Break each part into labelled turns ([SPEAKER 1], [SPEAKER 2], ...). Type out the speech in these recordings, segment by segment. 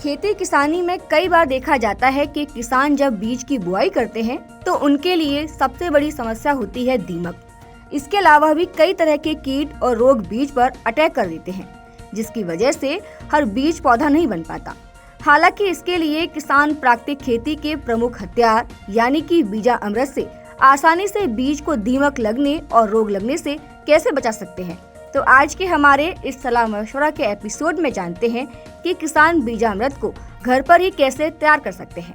[SPEAKER 1] खेती किसानी में कई बार देखा जाता है कि किसान जब बीज की बुआई करते हैं तो उनके लिए सबसे बड़ी समस्या होती है दीमक। इसके अलावा भी कई तरह के कीट और रोग बीज पर अटैक कर देते हैं, जिसकी वजह से हर बीज पौधा नहीं बन पाता। हालांकि इसके लिए किसान प्राकृतिक खेती के प्रमुख हथियार यानी कि बीजामृत से आसानी से बीज को दीमक लगने और रोग लगने से कैसे बचा सकते हैं। तो आज के हमारे इस सलाह मशवरा के एपिसोड में जानते हैं कि किसान बीजामृत को घर पर ही कैसे तैयार कर सकते हैं।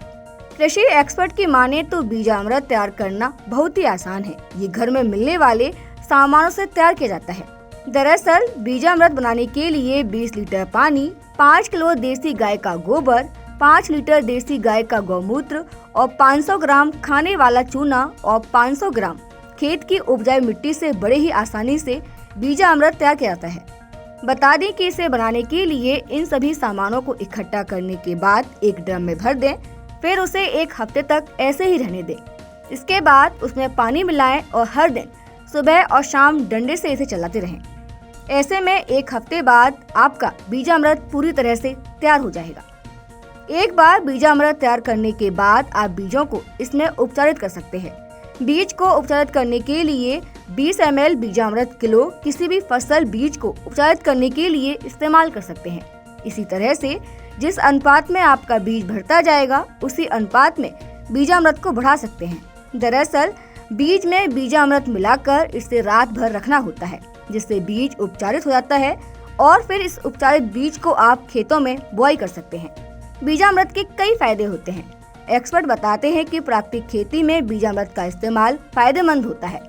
[SPEAKER 1] कृषि एक्सपर्ट की माने तो बीजामृत तैयार करना बहुत ही आसान है। ये घर में मिलने वाले सामानों से तैयार किया जाता है। दरअसल बीजामृत बनाने के लिए 20 लीटर पानी, 5 किलो देसी गाय का गोबर, 5 लीटर देसी गाय का गौमूत्र और 500 ग्राम खाने वाला चूना और 500 ग्राम खेत की उपजाऊ मिट्टी से बड़े ही आसानी से बीजामृत तैयार किया जाता है। बता दें कि इसे बनाने के लिए इन सभी सामानों को इकट्ठा करने के बाद एक ड्रम में भर दें, फिर उसे एक हफ्ते तक ऐसे ही रहने दें। इसके बाद उसमें पानी मिलाएं और हर दिन सुबह और शाम डंडे से इसे चलाते रहें। ऐसे में एक हफ्ते बाद आपका बीजामृत पूरी तरह से तैयार हो जाएगा। एक बार बीजामृत तैयार करने के बाद आप बीजों को इसमें उपचारित कर सकते हैं। बीज को उपचारित करने के लिए 20 ml बीजामृत किलो किसी भी फसल बीज को उपचारित करने के लिए इस्तेमाल कर सकते हैं। इसी तरह से जिस अनुपात में आपका बीज भरता जाएगा उसी अनुपात में बीजामृत को बढ़ा सकते हैं। दरअसल बीज में बीजामृत मिलाकर इसे रात भर रखना होता है, जिससे बीज उपचारित हो जाता है और फिर इस उपचारित बीज को आप खेतों में बुआई कर सकते हैं। बीजामृत के कई फायदे होते हैं। एक्सपर्ट बताते हैं कि प्राकृतिक खेती में बीजामृत का इस्तेमाल फायदेमंद होता है।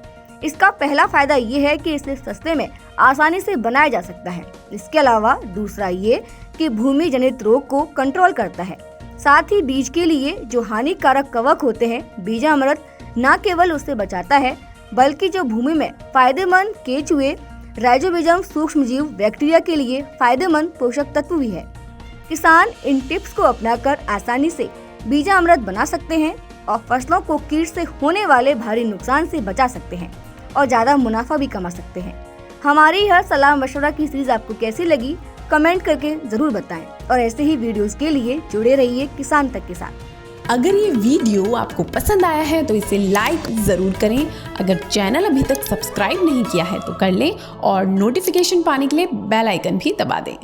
[SPEAKER 1] इसका पहला फायदा ये है कि इसे सस्ते में आसानी से बनाया जा सकता है। इसके अलावा दूसरा ये कि भूमि जनित रोग को कंट्रोल करता है। साथ ही बीज के लिए जो हानिकारक कवक होते हैं, बीजामृत न केवल उससे बचाता है बल्कि जो भूमि में फायदेमंद केचुए, राइजोबियम सूक्ष्मजीव, बैक्टीरिया के लिए फायदेमंद पोषक तत्व भी है। किसान इन टिप्स को अपनाकर आसानी से बीजामृत बना सकते हैं और फसलों को कीट से होने वाले भारी नुकसान से बचा सकते हैं और ज्यादा मुनाफा भी कमा सकते हैं। हमारी यह सलाह मशवरा की सीरीज आपको कैसी लगी कमेंट करके जरूर बताएं और ऐसे ही वीडियोस के लिए जुड़े रहिए किसान तक के साथ।
[SPEAKER 2] अगर ये वीडियो आपको पसंद आया है तो इसे लाइक जरूर करें। अगर चैनल अभी तक सब्सक्राइब नहीं किया है तो कर लें और नोटिफिकेशन पाने के लिए बेल आइकन भी दबा दें।